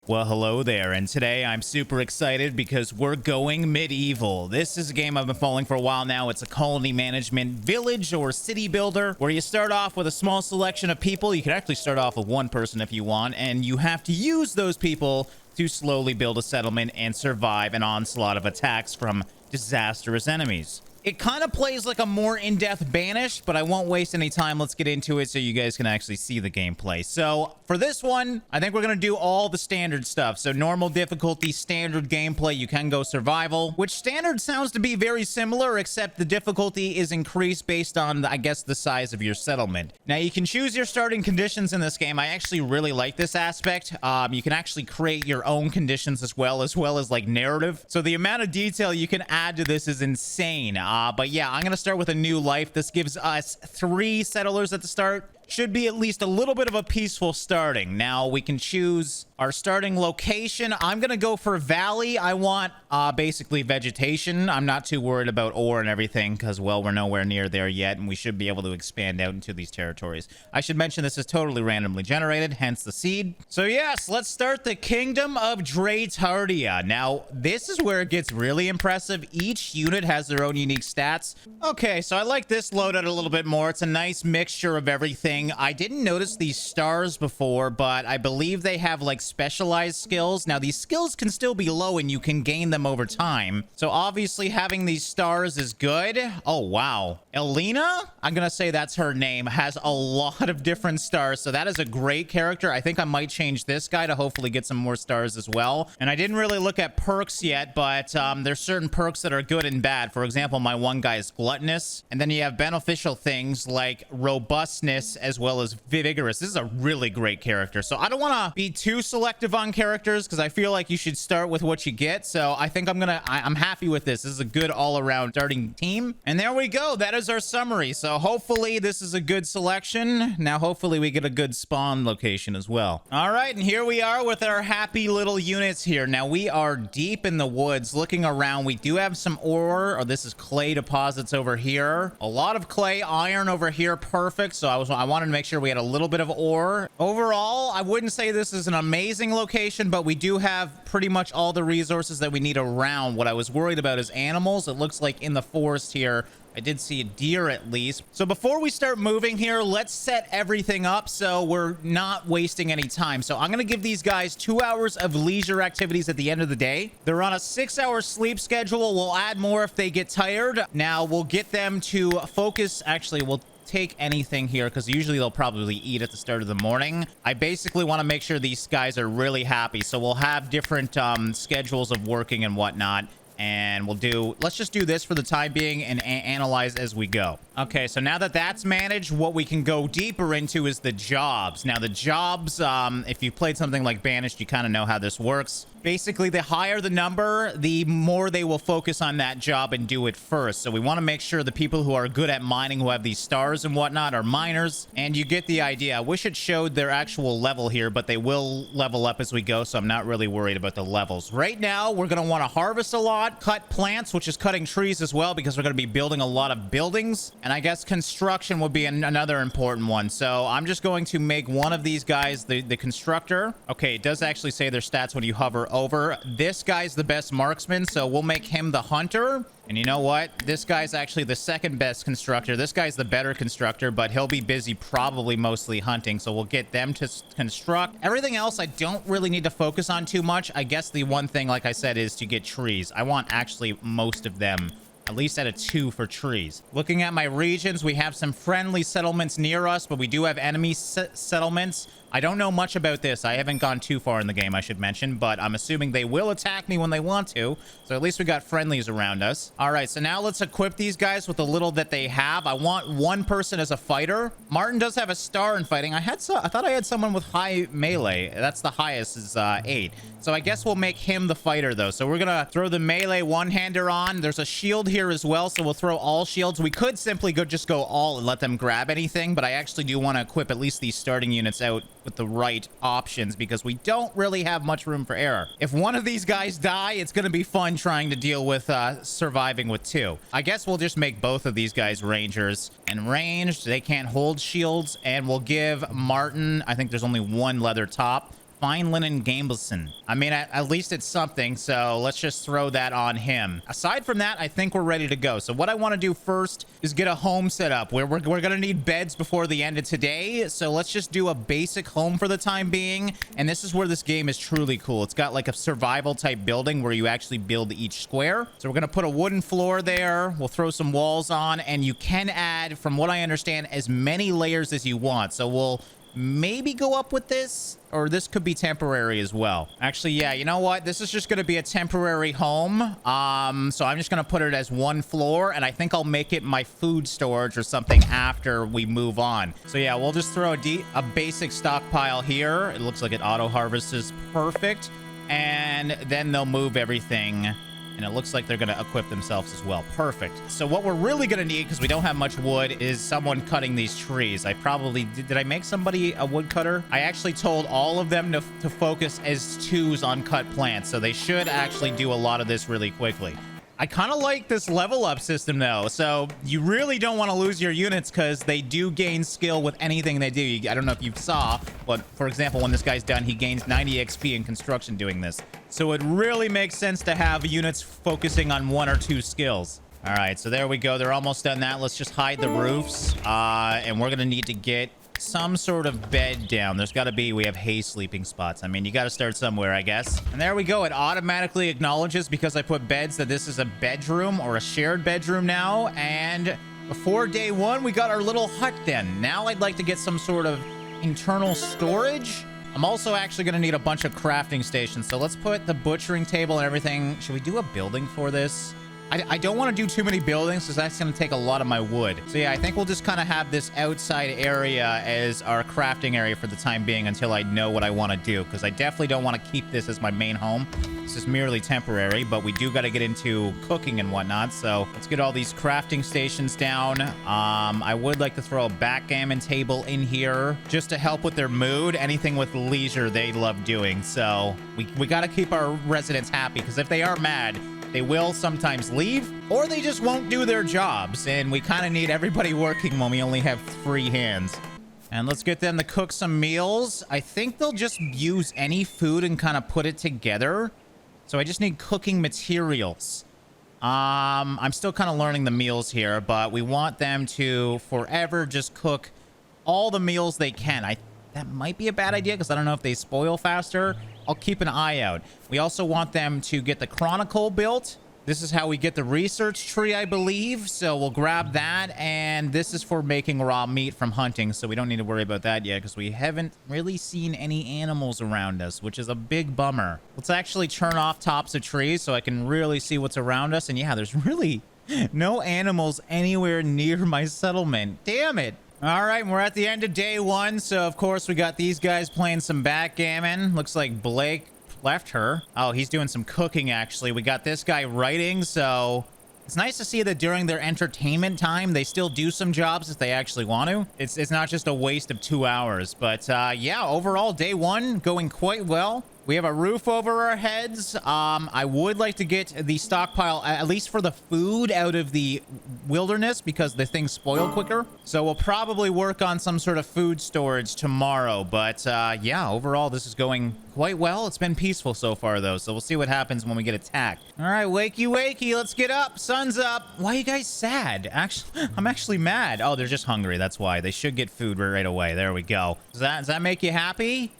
Well, hello there, and today I'm super excited because we're going medieval. This is a game I've been following for a while now. It's a colony management village or city builder where you start off with a small selection of people. You can actually start off with one person if you want, and you have to use those people to slowly build a settlement and survive an onslaught of attacks from disastrous enemies. It kind of plays like a more in-depth Banish, but I won't waste any time. Let's get into it so you guys can actually see the gameplay. So for this one, I think we're going to do all the standard stuff. So normal difficulty, standard gameplay. You can go survival, which standard sounds to be very similar, except the difficulty is increased based on, I guess, the size of your settlement. Now, you can choose your starting conditions in this game. I actually really like this aspect. You can actually create your own conditions as well as like narrative. So the amount of detail you can add to this is insane. But yeah, I'm going to start with a new life. This gives us 3 settlers at the start. Should be at least a little bit of a peaceful starting. Now we can choose our starting location. I'm going to go for valley. I want basically vegetation. I'm not too worried about ore and everything because, well, we're nowhere near there yet, and we should be able to expand out into these territories. I should mention this is totally randomly generated, hence the seed. So yes, let's start the Kingdom of Dretardia. Now, this is where it gets really impressive. Each unit has their own unique stats. Okay, so I like this loadout a little bit more. It's a nice mixture of everything. I didn't notice these stars before, but I believe they have like specialized skills. Now, these skills can still be low and you can gain them over time. So obviously having these stars is good. Oh, wow. Elena, I'm going to say that's her name, has a lot of different stars. So that is a great character. I think I might change this guy to hopefully get some more stars as well. And I didn't really look at perks yet, but there's certain perks that are good and bad. For example, my one guy is gluttonous. And then you have beneficial things like robustness as well as vigorous. This is a really great character. So I don't want to be too selective on characters because I feel like you should start with what you get. So I think I'm happy with this. This is a good all-around starting team. And there we go. That is our summary. So hopefully this is a good selection. Now hopefully we get a good spawn location as well. All right, and here we are with our happy little units here. Now we are deep in the woods looking around. We do have some ore. Oh, this is clay deposits over here. A lot of clay, iron over here. Perfect. So I wanted to make sure we had a little bit of ore. Overall, I wouldn't say this is an amazing location, but we do have pretty much all the resources that we need around. What I was worried about is animals. It looks like in the forest here, I did see a deer at least. So before we start moving here, let's set everything up so we're not wasting any time. So I'm going to give these guys 2 hours of leisure activities at the end of the day. They're on a 6-hour sleep schedule. We'll add more if they get tired. Now we'll get them to focus. Actually, we'll take anything here because usually they'll probably eat at the start of the morning. I basically want to make sure these guys are really happy. So we'll have different schedules of working and whatnot. And let's just do this for the time being and analyze as we go. Okay, so now that that's managed, what we can go deeper into is the jobs. Now, the jobs, if you've played something like Banished, you kind of know how this works. Basically, the higher the number, the more they will focus on that job and do it first. So we want to make sure the people who are good at mining, who have these stars and whatnot, are miners. And you get the idea. I wish it showed their actual level here, but they will level up as we go, so I'm not really worried about the levels. Right now, we're going to want to harvest a lot, cut plants, which is cutting trees as well, because we're going to be building a lot of buildings. And I guess construction would be another important one. So I'm just going to make one of these guys the constructor. Okay, it does actually say their stats when you hover over. This guy's the best marksman, so we'll make him the hunter. And you know what? This guy's actually the second best constructor. This guy's the better constructor, but he'll be busy probably mostly hunting. So we'll get them to construct. Everything else I don't really need to focus on too much. I guess the one thing, like I said, is to get trees. I want actually most of them. At least at a 2 for trees. Looking at my regions, we have some friendly settlements near us, but we do have enemy settlements. I don't know much about this. I haven't gone too far in the game, I should mention, but I'm assuming they will attack me when they want to. So at least we got friendlies around us. All right, so now let's equip these guys with the little that they have. I want one person as a fighter. Martin does have a star in fighting. I thought I had someone with high melee. That's the highest is 8. So I guess we'll make him the fighter, though. So we're going to throw the melee one-hander on. There's a shield here as well, so we'll throw all shields. We could simply just go all and let them grab anything, but I actually do want to equip at least these starting units out with the right options because we don't really have much room for error. If one of these guys die, it's going to be fun trying to deal with surviving with 2. I guess we'll just make both of these guys rangers. And ranged, they can't hold shields. And we'll give Martin, I think there's only one leather top. Fine linen Gambleson. I mean, at least it's something, so let's just throw that on him. Aside from that, I think we're ready to go. So what I want to do first is get a home set up. We're going to need beds before the end of today, so let's just do a basic home for the time being. And this is where this game is truly cool. It's got like a survival type building where you actually build each square. So we're going to put a wooden floor there. We'll throw some walls on, and you can add, from what I understand, as many layers as you want. So we'll maybe go up with this, or this could be temporary as well. Actually, yeah, you know what? This is just going to be a temporary home. So I'm just going to put it as one floor, and I think I'll make it my food storage or something after we move on. So yeah, we'll just throw a basic stockpile here. It looks like it auto harvests perfect, and then they'll move everything. And it looks like they're going to equip themselves as well. Perfect. So what we're really going to need, because we don't have much wood, is someone cutting these trees. I probably... Did I make somebody a woodcutter? I actually told all of them to focus as twos on cut plants. So they should actually do a lot of this really quickly. I kind of like this level up system though. So you really don't want to lose your units because they do gain skill with anything they do. I don't know if you saw, but for example, when this guy's done, he gains 90 XP in construction doing this. So it really makes sense to have units focusing on one or two skills. All right, so there we go. They're almost done that. Let's just hide the roofs. And we're going to need to get some sort of bed down. There's got to be, we have hay sleeping spots. I mean, you got to start somewhere, I guess. And there we go. It automatically acknowledges, because I put beds, that this is a bedroom or a shared bedroom now. And before day one, we got our little hut then. Now I'd like to get some sort of internal storage. I'm also actually going to need a bunch of crafting stations. So let's put the butchering table and everything. Should we do a building for this? I don't want to do too many buildings because that's going to take a lot of my wood. So yeah, I think we'll just kind of have this outside area as our crafting area for the time being until I know what I want to do, because I definitely don't want to keep this as my main home. This is merely temporary, but we do got to get into cooking and whatnot. So let's get all these crafting stations down. I would like to throw a backgammon table in here just to help with their mood. Anything with leisure they love doing. So we got to keep our residents happy, because if they are mad, they will sometimes leave, or they just won't do their jobs. And we kind of need everybody working when we only have 3 hands. And let's get them to cook some meals. I think they'll just use any food and kind of put it together. So I just need cooking materials. I'm still kind of learning the meals here, but we want them to forever just cook all the meals they can. That might be a bad idea because I don't know if they spoil faster. I'll keep an eye out. We also want them to get the Chronicle built. This is how we get the research tree, I believe. So we'll grab that. And this is for making raw meat from hunting. So we don't need to worry about that yet because we haven't really seen any animals around us, which is a big bummer. Let's actually turn off tops of trees so I can really see what's around us. And yeah, there's really no animals anywhere near my settlement. Damn it. All right, we're at the end of day 1. So, of course, we got these guys playing some backgammon. Looks like Blake left her. Oh, he's doing some cooking, actually. We got this guy writing, so it's nice to see that during their entertainment time, they still do some jobs if they actually want to. It's not just a waste of 2 hours. But, yeah, overall, day 1 going quite well. We have a roof over our heads. I would like to get the stockpile, at least for the food, out of the wilderness because the things spoil quicker. So we'll probably work on some sort of food storage tomorrow. But yeah, overall, this is going quite well. It's been peaceful so far, though. So we'll see what happens when we get attacked. All right, wakey, wakey. Let's get up. Sun's up. Why are you guys sad? Actually, I'm actually mad. Oh, they're just hungry. That's why. They should get food right away. There we go. Does that make you happy?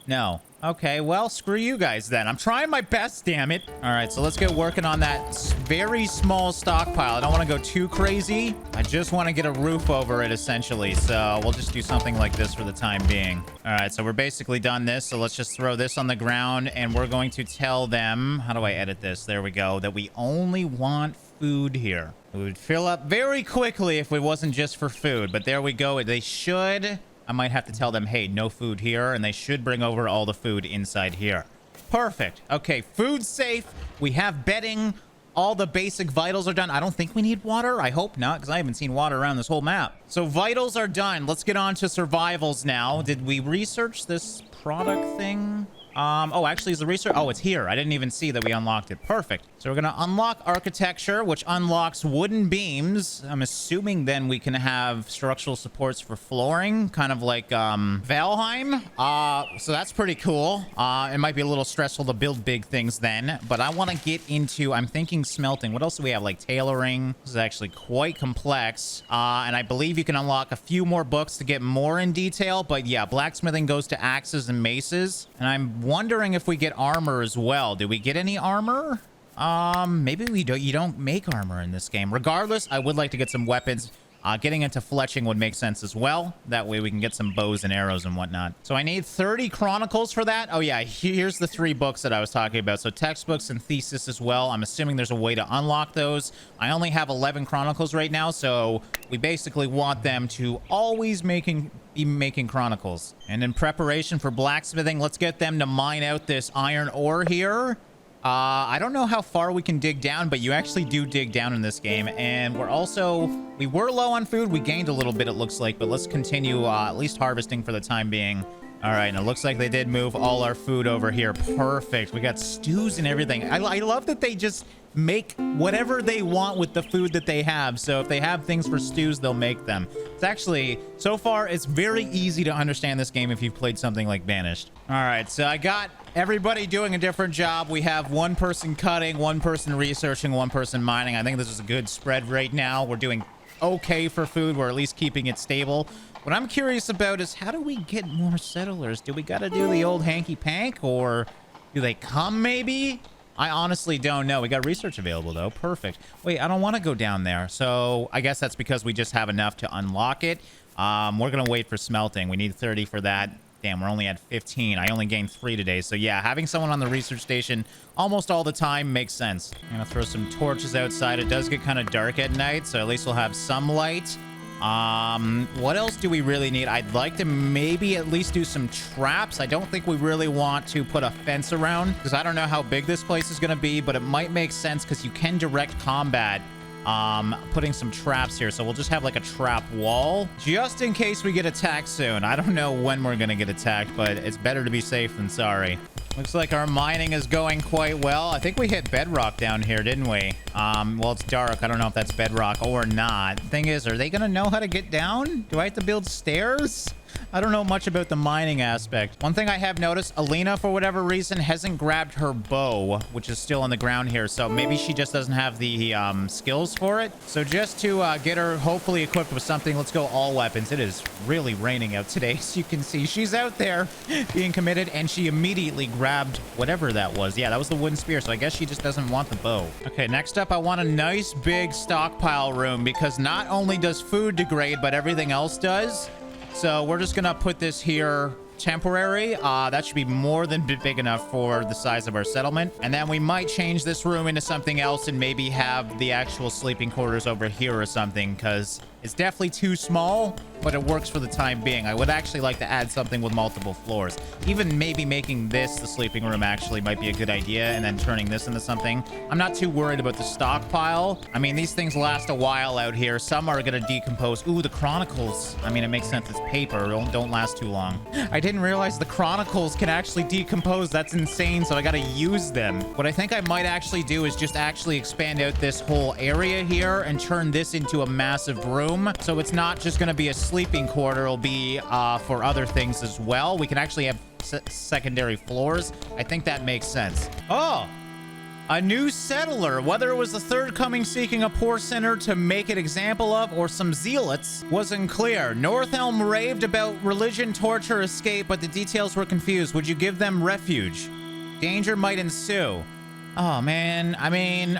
No. Okay, well, screw you guys then. I'm trying my best, damn it. All right, so let's get working on that very small stockpile. I don't want to go too crazy. I just want to get a roof over it, essentially. So we'll just do something like this for the time being. All right, so we're basically done this. So let's just throw this on the ground, and we're going to tell them... How do I edit this? There we go. That we only want food here. It would fill up very quickly if it wasn't just for food. But there we go. They should... I might have to tell them, hey, no food here, and they should bring over all the food inside here. Perfect. Okay, food's safe. We have bedding. All the basic vitals are done. I don't think we need water. I hope not, because I haven't seen water around this whole map. So vitals are done. Let's get on to survivals now. Did we research this product thing? Oh, actually, is the research? Oh, it's here. I didn't even see that we unlocked it. Perfect. So we're going to unlock architecture, which unlocks wooden beams. I'm assuming then we can have structural supports for flooring, kind of like Valheim. So that's pretty cool. It might be a little stressful to build big things then, but I want to get into, I'm thinking smelting. What else do we have? Like tailoring. This is actually quite complex. And I believe you can unlock a few more books to get more in detail. But yeah, blacksmithing goes to axes and maces. And I'm wondering if we get armor as well. Did we get any armor? Maybe we don't. You don't make armor in this game. Regardless, I would like to get some weapons. Getting into fletching would make sense as well. That way we can get some bows and arrows and whatnot. So I need 30 chronicles for that. Oh yeah, here's the 3 books that I was talking about. So textbooks and thesis as well. I'm assuming there's a way to unlock those. I only have 11 chronicles right now, so we basically want them to always be making chronicles. And in preparation for blacksmithing, let's get them to mine out this iron ore here. I don't know how far we can dig down, but you actually do dig down in this game. And we were low on food. We gained a little bit, it looks like, but let's continue at least harvesting for the time being. All right, and it looks like they did move all our food over here. Perfect. We got stews and everything. I love that they just make whatever they want with the food that they have. So if they have things for stews, they'll make them. It's actually, so far, it's very easy to understand this game if you've played something like Banished. All right, so I got everybody doing a different job. We have one person cutting, one person researching, one person mining. I think this is a good spread right now. We're doing okay for food. We're at least keeping it stable. What I'm curious about is how do we get more settlers? Do we got to do the old hanky-pank, or do they come maybe? I honestly don't know. We got research available, though. Perfect. Wait, I don't want to go down there. So I guess that's because we just have enough to unlock it. We're going to wait for smelting. We need 30 for that. Damn, we're only at 15. I only gained 3 today. So yeah, having someone on the research station almost all the time makes sense. I'm going to throw some torches outside. It does get kind of dark at night, so at least we'll have some light. What else do we really need? I'd like to maybe at least do some traps. I don't think we really want to put a fence around because I don't know how big this place is going to be, but it might make sense because you can direct combat putting some traps here. So we'll just have like a trap wall just in case we get attacked soon. I don't know when we're going to get attacked, but it's better to be safe than sorry. Looks like our mining is going quite well. I think we hit bedrock down here, didn't we? Well, it's dark. I don't know if that's bedrock or not. Thing is, are they going to know how to get down? Do I have to build stairs? I don't know much about the mining aspect. One thing I have noticed, Alina, for whatever reason, hasn't grabbed her bow, which is still on the ground here. So maybe she just doesn't have the skills for it. So just to get her hopefully equipped with something, let's go all weapons. It is really raining out today, as you can see. She's out there being committed, and she immediately grabbed whatever that was. Yeah, that was the wooden spear. So I guess she just doesn't want the bow. Okay, next up, I want a nice big stockpile room because not only does food degrade, but everything else does. So we're just gonna put this here temporary. That should be more than big enough for the size of our settlement. And then we might change this room into something else and maybe have the actual sleeping quarters over here or something, because it's definitely too small, but it works for the time being. I would actually like to add something with multiple floors. Even maybe making this the sleeping room actually might be a good idea, and then turning this into something. I'm not too worried about the stockpile. I mean, these things last a while out here. Some are going to decompose. Ooh, the chronicles. I mean, it makes sense. It's paper. Don't last too long. I didn't realize the chronicles can actually decompose. That's insane, so I got to use them. What I think I might actually do is just actually expand out this whole area here and turn this into a massive room. So it's not just going to be a sleeping quarter. It'll be for other things as well. We can actually have secondary floors. I think that makes sense. Oh, a new settler. Whether it was the third coming seeking a poor sinner to make an example of, or some zealots, wasn't clear. Northelm raved about religion, torture, escape, but the details were confused. Would you give them refuge? Danger might ensue. Oh man, I mean,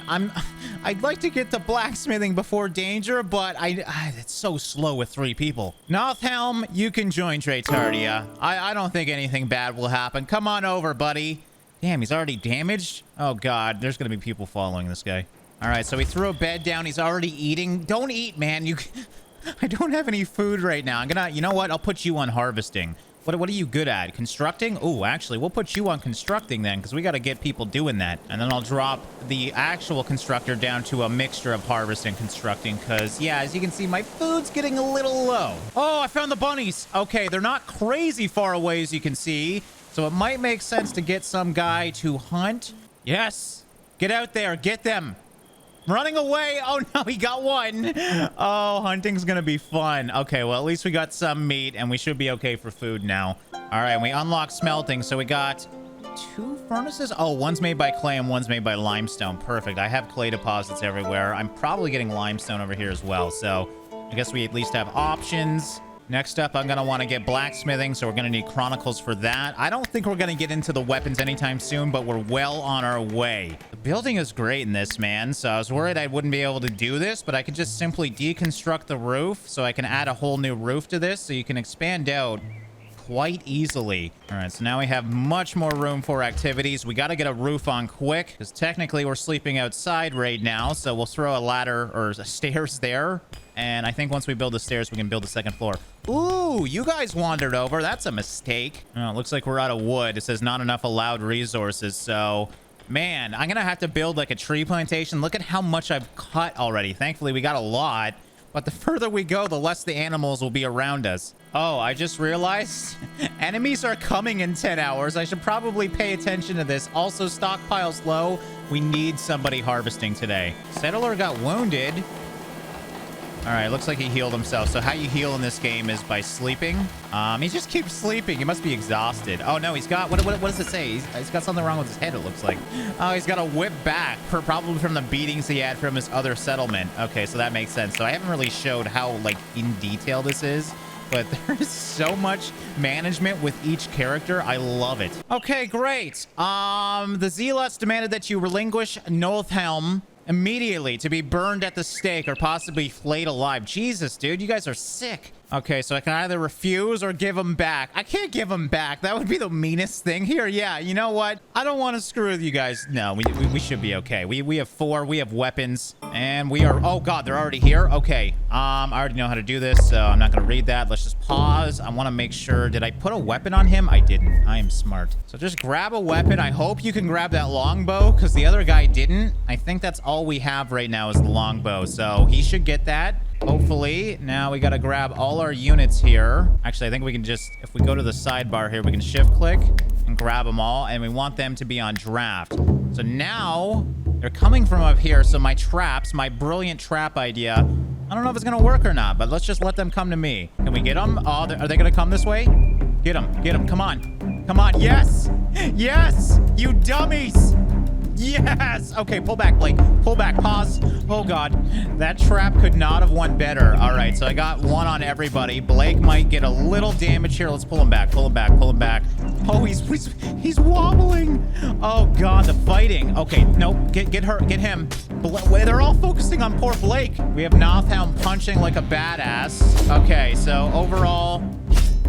I'd like to get to blacksmithing before danger, but it's so slow with 3 people. Northelm, you can join Tratardia. I don't think anything bad will happen. Come on over, buddy. Damn, he's already damaged? Oh god, there's gonna be people following this guy. All right, so we threw a bed down. He's already eating. Don't eat, man. I don't have any food right now. You know what? I'll put you on harvesting. What are you good at? Constructing? Oh, actually, we'll put you on constructing then, because we got to get people doing that. And then I'll drop the actual constructor down to a mixture of harvest and constructing, because, yeah, as you can see, my food's getting a little low. Oh, I found the bunnies. Okay, they're not crazy far away, as you can see. So it might make sense to get some guy to hunt. Yes. Get out there. Get them. Running away. Oh, no, he got one. Oh, hunting's going to be fun. Okay, well, at least we got some meat, and we should be okay for food now. All right, we unlocked smelting, so we got 2 furnaces. Oh, one's made by clay and one's made by limestone. Perfect. I have clay deposits everywhere. I'm probably getting limestone over here as well, so I guess we at least have options. Next up, I'm going to want to get blacksmithing, so we're going to need chronicles for that. I don't think we're going to get into the weapons anytime soon, but we're well on our way. The building is great in this, man, so I was worried I wouldn't be able to do this, but I could just simply deconstruct the roof, so I can add a whole new roof to this, so you can expand out quite easily. All right, so now we have much more room for activities. We got to get a roof on quick, because technically we're sleeping outside right now, so we'll throw a ladder or stairs there. And I think once we build the stairs, we can build the second floor. Ooh, you guys wandered over. That's a mistake. Oh, it looks like we're out of wood. It says not enough allowed resources. So, man, I'm going to have to build like a tree plantation. Look at how much I've cut already. Thankfully, we got a lot. But the further we go, the less the animals will be around us. Oh, I just realized enemies are coming in 10 hours. I should probably pay attention to this. Also, stockpiles low. We need somebody harvesting today. Settler got wounded. All right, looks like he healed himself. So how you heal in this game is by sleeping. He just keeps sleeping. He must be exhausted. Oh, no, he's got... What does it say? He's got something wrong with his head, it looks like. Oh, he's got a whip back, probably from the beatings he had from his other settlement. Okay, so that makes sense. So I haven't really showed how, like, in detail this is, but there's so much management with each character. I love it. Okay, great. The Zealots demanded that you relinquish Northelm immediately to be burned at the stake or possibly flayed alive. Jesus, dude, you guys are sick. Okay, so I can either refuse or give them back. I can't give them back. That would be the meanest thing here. Yeah, you know what? I don't want to screw with you guys. No, we should be okay. We have 4. We have weapons. And we are... Oh, God, they're already here? Okay. I already know how to do this, so I'm not going to read that. Let's just pause. I want to make sure... Did I put a weapon on him? I didn't. I am smart. So just grab a weapon. I hope you can grab that longbow, because the other guy didn't. I think that's all we have right now is the longbow, so he should get that. Hopefully. Now we got to grab all our units here. Actually, I think we can just, if we go to the sidebar here, we can shift click and grab them all. And we want them to be on draft. So now they're coming from up here. So my traps, my brilliant trap idea, I don't know if it's going to work or not, but let's just let them come to me. Can we get them? Oh, are they going to come this way? Get them. Get them. Come on. Come on. Yes. Yes. You dummies. Yes! Okay, pull back, Blake. Pull back. Pause. Oh, God. That trap could not have won better. All right, so I got one on everybody. Blake might get a little damage here. Let's pull him back. Pull him back. Pull him back. Oh, he's wobbling. Oh, God, the fighting. Okay, nope. Get her. Get him. They're all focusing on poor Blake. We have Nothelm punching like a badass. Okay, so overall,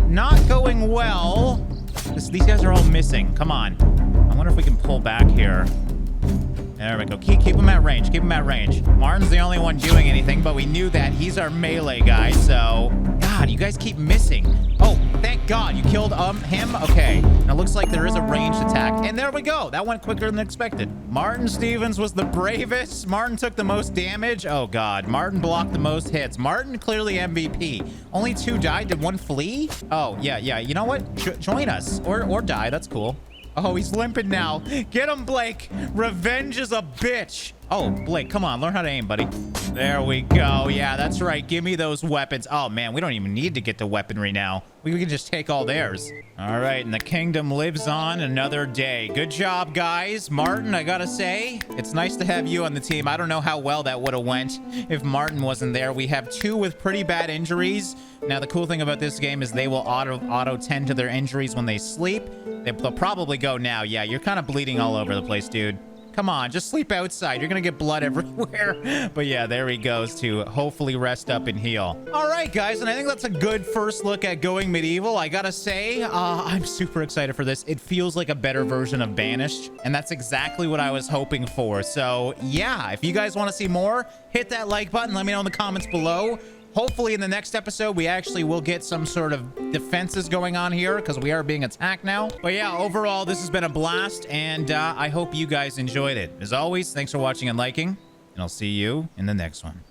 not going well. These guys are all missing. Come on. I wonder if we can pull back here. There we go. Keep him at range. Keep him at range. Martin's the only one doing anything, but we knew that. He's our melee guy, so... God, you guys keep missing. Oh, thank God. You killed him? Okay. Now, looks like there is a ranged attack. And there we go. That went quicker than expected. Martin Stevens was the bravest. Martin took the most damage. Oh, God. Martin blocked the most hits. Martin, clearly MVP. Only 2 died. Did 1 flee? Oh, yeah. You know what? Join us. Or die. That's cool. Oh, he's limping now. Get him, Blake. Revenge is a bitch. Oh, Blake, come on. Learn how to aim, buddy. There we go. Yeah, that's right. Give me those weapons. Oh, man, we don't even need to get to weaponry now. We can just take all theirs. All right, and the kingdom lives on another day. Good job, guys. Martin, I gotta say, it's nice to have you on the team. I don't know how well that would have went if Martin wasn't there. We have 2 with pretty bad injuries. Now, the cool thing about this game is they will auto tend to their injuries when they sleep. They'll probably go now. Yeah, you're kind of bleeding all over the place, dude. Come on, just sleep outside. You're gonna get blood everywhere. But yeah, there he goes to hopefully rest up and heal. All right, guys, and I think that's a good first look at going medieval. I gotta say, I'm super excited for this. It feels like a better version of Banished, and that's exactly what I was hoping for. So yeah, if you guys want to see more, hit that like button. Let me know in the comments below. Hopefully in the next episode, we actually will get some sort of defenses going on here because we are being attacked now. But yeah, overall, this has been a blast, and I hope you guys enjoyed it. As always, thanks for watching and liking, and I'll see you in the next one.